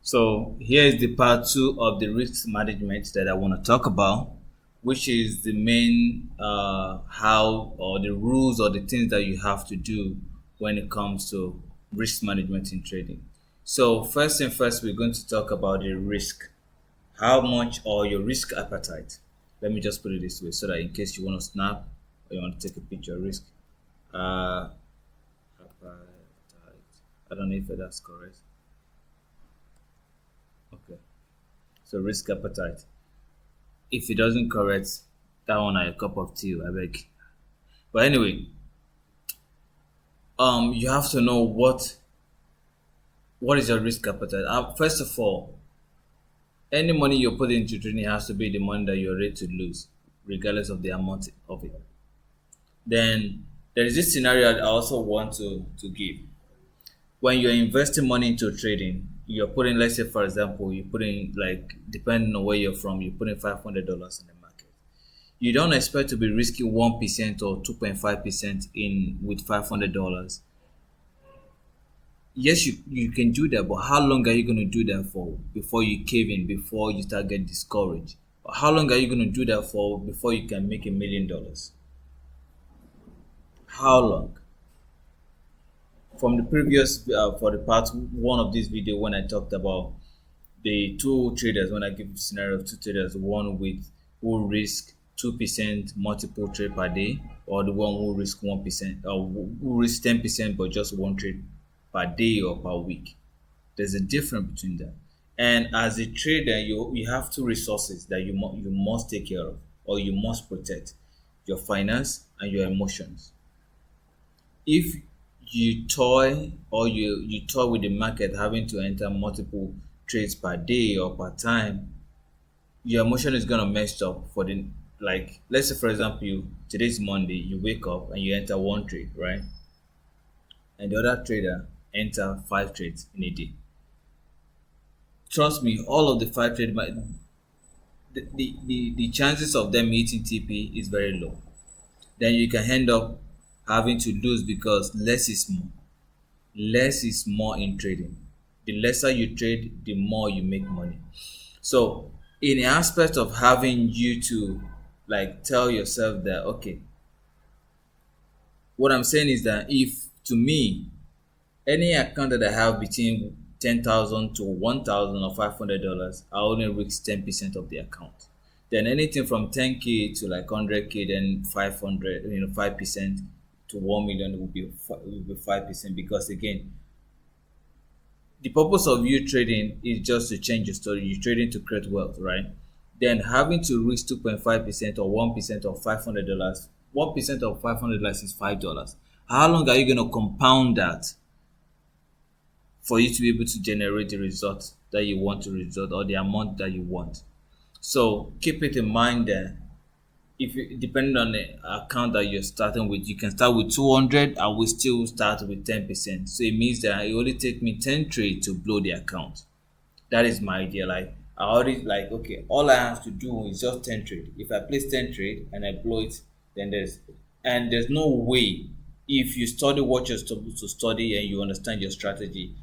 So here is the part two of the risk management that I want to talk about, which is the main how or the rules or the things that you have to do when it comes to risk management in trading. So first and first, we're going to talk about the risk, how much or your risk appetite. Let me just put it this way, so that in case you want to snap or you want to take a picture, risk appetite. I don't know if that's correct. Okay. So risk appetite. If it doesn't correct, that one a cup of tea, I beg. But anyway, you have to know what is your risk appetite. First of all, any money you put into trading has to be the money that you're ready to lose, regardless of the amount of it. Then there is this scenario I also want to give. When you're investing money into trading, you're putting, let's say for example, you put in, like, depending on where you're from, you put in $500 in the market. You don't expect to be risking 1% or 2.5% in with $500. Yes, you can do that, but how long are you going to do that for before you cave in, before you start getting discouraged? Or how long are you going to do that for before you can make $1 million? How long? From the previous, for the part one of this video, when I talked about the two traders, when I give the scenario of two traders, one with who risk 2% multiple trade per day, or the one who risk 1%, or who risk 10% but just one trade per day or per week. There's a difference between that. And as a trader, you have two resources that you must take care of, or you must protect: your finance and your emotions. If you toy, or you toy with the market, having to enter multiple trades per day or per time, your emotion is gonna mess up for the, like, let's say for example, today's Monday, you wake up and you enter one trade, right? And the other trader enter five trades in a day. Trust me, all of the five trade the chances of them hitting TP is very low. Then you can end up having to lose because less is more. Less is more in trading. The lesser you trade, the more you make money. So, in the aspect of having you to, like, tell yourself that, okay, what I'm saying is that, if to me, any account that I have between 10,000 to 1,000 or $500, I only risk 10% of the account. Then anything from 10K to like 100K, then 500, 5% to 1 million will be 5%, because again, the purpose of you trading is just to change your story. You're trading to create wealth, right? Then having to risk 2.5% or 1% of $500, 1% of $500 is $5. How long are you going to compound that for you to be able to generate the result that you want to result, or the amount that you want? So keep it in mind that, if you, depending on the account that you're starting with, you can start with 200. I will still start with 10%. So it means that it only take me 10 trades to blow the account. That is my idea. Like, I already, like, okay, all I have to do is just 10 trade. If I place 10 trade and I blow it, then there's no way, if you study what you're supposed to study and you understand your strategy,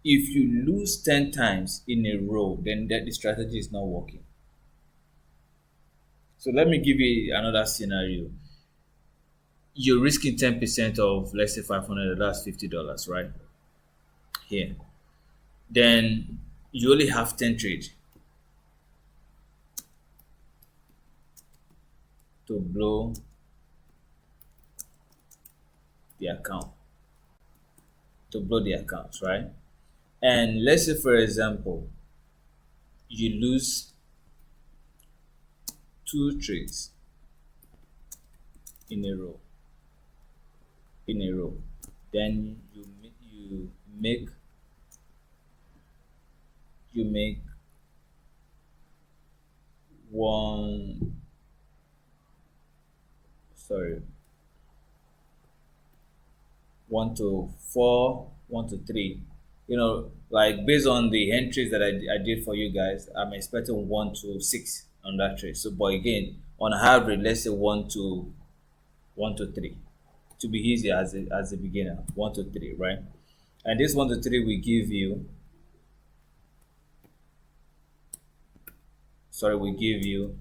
if you lose 10 times in a row, then the strategy is not working. So let me give you another scenario. You're risking 10% of, let's say, 500, that's $50, right? Here. Then you only have 10 trades to blow the account. To blow the account, right? And let's say for example, you lose two trades in a row. In a row. Then you make one, sorry, 1 to 4, 1 to 3. Like, based on the entries that I did for you guys, I'm expecting 1 to 6 on that trade. So, but again, on average, let's say 1 to 3, to be easy as a beginner, 1 to 3, right? And this 1 to 3 will give you sorry, we give you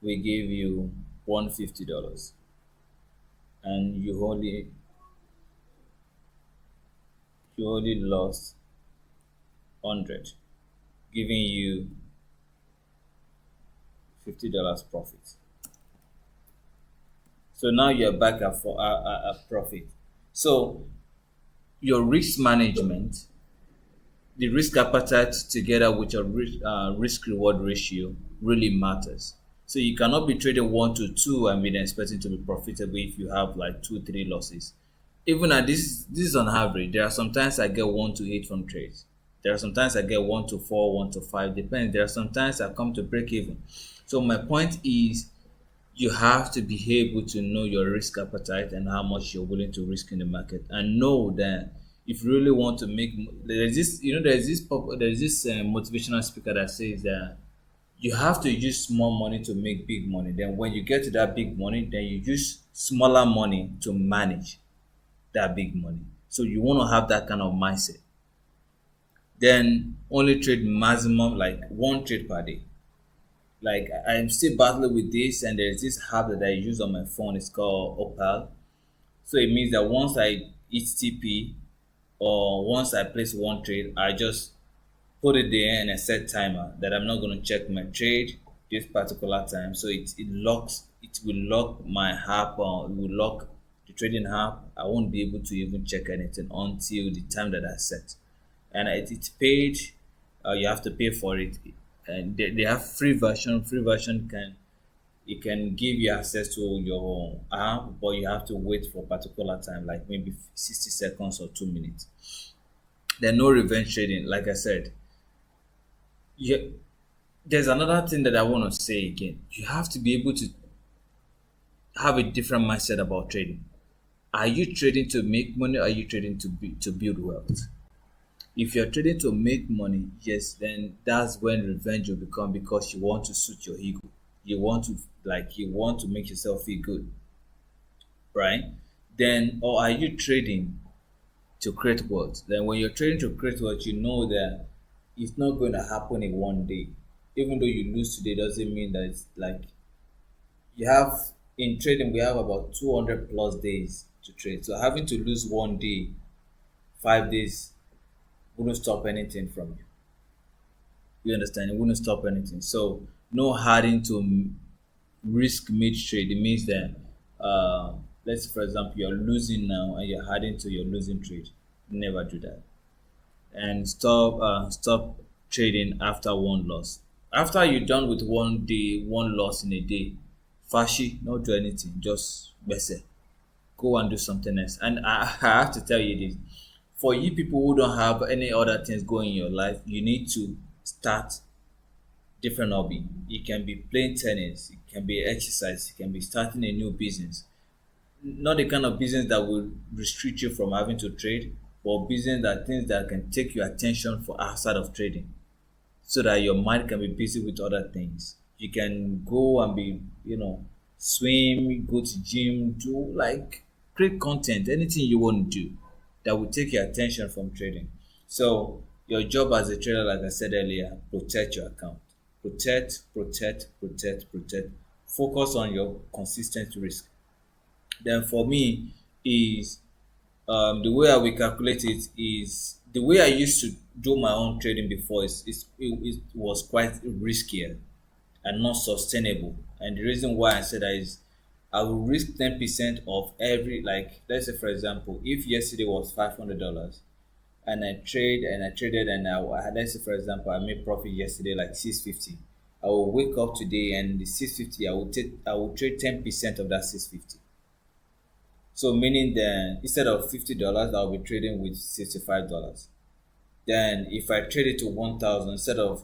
$150, and you only lost 100, giving you $50 profit. So now you're back at for a profit. So your risk management, the risk appetite together with your risk reward ratio really matters. So you cannot be trading 1 to 2 and be expecting to be profitable if you have like 2 3 losses. Even at this is on average. There are sometimes I get 1 to 8 from trades. There are sometimes I get 1 to 4, 1 to 5, depends. There are sometimes I come to break even. So my point is, you have to be able to know your risk appetite and how much you're willing to risk in the market, and know that if you really want to make there's this motivational speaker that says that you have to use small money to make big money. Then when you get to that big money, then you use smaller money to manage that big money. So you want to have that kind of mindset. Then only trade maximum like one trade per day. Like I'm still battling with this, and there's this app that I use on my phone. It's called Opal. So it means that once I hit TP, or once I place one trade, I just put it there and I set timer that I'm not going to check my trade this particular time. So it will lock my app, or it will lock the trading app. I won't be able to even check anything until the time that I set. And it's paid. You have to pay for it, and they have free version. Free version can it can give you access to your app, but you have to wait for a particular time, like maybe 60 seconds or 2 minutes. There's no revenge trading, like I said. You, there's another thing that I want to say again. You have to be able to have a different mindset about trading. Are you trading to make money, or are you trading to build wealth? If you're trading to make money, yes, then that's when revenge will become, because you want to suit your ego. You want to make yourself feel good, right? Then, or are you trading to create wealth? Then when you're trading to create wealth, you know that it's not going to happen in one day. Even though you lose today, doesn't mean that it's like you have in trading. We have about 200 plus days to trade. So having to lose one day, 5 days, wouldn't stop anything from you. You understand? It wouldn't stop anything. So no harding to risk mid trade. It means that let's say for example you're losing now and you're harding to your losing trade. Never do that. And stop trading after one loss. After you're done with one loss in a day, fashi, not do anything, just bese. Go and do something else. And I have to tell you this. For you people who don't have any other things going in your life, you need to start different hobby. It can be playing tennis, it can be exercise, it can be starting a new business. Not the kind of business that will restrict you from having to trade, but business that things that can take your attention for outside of trading, so that your mind can be busy with other things. You can go and be, swim, go to gym, do like create content, anything you want to do that will take your attention from trading. So your job as a trader, like I said earlier, protect your account. Protect, protect, protect, protect. Focus on your consistent risk. Then for me is the way I will calculate it is the way I used to do my own trading before it was quite riskier and not sustainable. And the reason why I said that is I will risk 10% of every, like let's say for example, if yesterday was $500 and I traded, and let's say for example I made profit yesterday like 650. I will wake up today and the 650 I will trade 10% of that 650. So meaning that instead of $50, I'll be trading with $65. Then if I trade it to 1,000 instead of,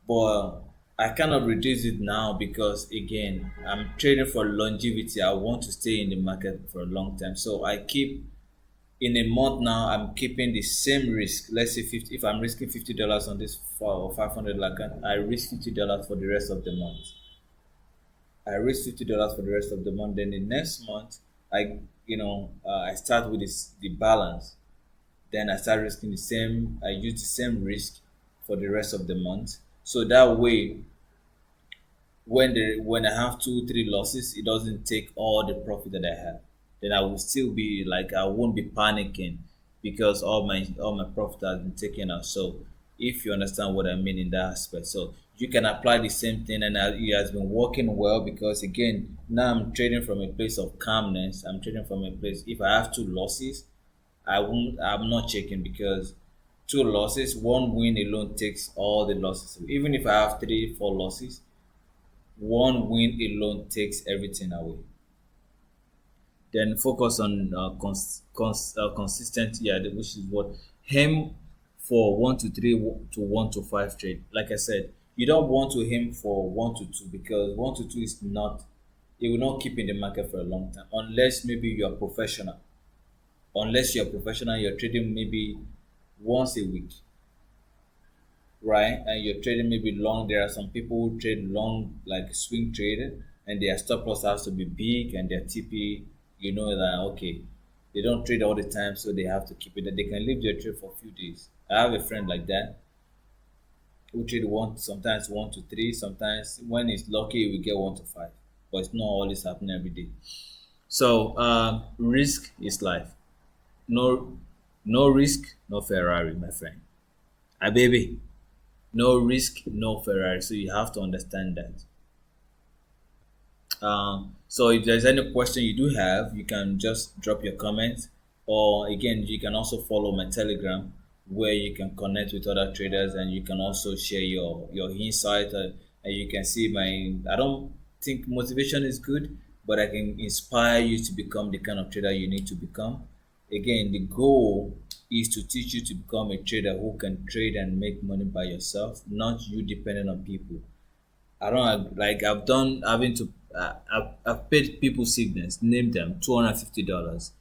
but I cannot reduce it now because again I'm trading for longevity. I want to stay in the market for a long time. So I keep in a month now. I'm keeping the same risk. Let's say 50. If I'm risking $50 on this for 500 account, I risk $50 for the rest of the month. I risk $50 for the rest of the month. Then the next month, I start with the balance. Then I start risking the same. I use the same risk for the rest of the month. So that way, when I have two, three losses, it doesn't take all the profit that I have. Then I will still be like I won't be panicking because all my profit has been taken out. So if you understand what I mean in that aspect, so you can apply the same thing, and it has been working well because again now I'm trading from a place of calmness. I'm trading from a place. If I have two losses, I'm not checking because two losses, one win alone takes all the losses. Even if I have three, four losses, one win alone takes everything away. Then focus on consistent, yeah, which is what aim for 1 to 3 to 1 to 5 trade. Like I said, you don't want to aim for 1 to 2 because 1 to 2 is not, it will not keep in the market for a long time unless maybe you are professional. Unless you're professional, you're trading maybe once a week, right? And you're trading maybe long. There are some people who trade long, like swing trader, and their stop loss has to be big, and their TP, you know that okay, they don't trade all the time, so they have to keep it. They can leave their trade for a few days. I have a friend like that who trade one, sometimes 1 to 3, sometimes when he's lucky, we get 1 to 5, but it's not always happening every day. So risk is life. No, no risk, no Ferrari, my friend. Ah, baby. No risk, no Ferrari. So you have to understand that. So if there's any question you do have, you can just drop your comments, or again, you can also follow my Telegram where you can connect with other traders and you can also share your insight. And you can see my. I don't think motivation is good, but I can inspire you to become the kind of trader you need to become. Again, the goal is to teach you to become a trader who can trade and make money by yourself, not you dependent on people. I don't like I've done having to I've paid people sickness, name them $250.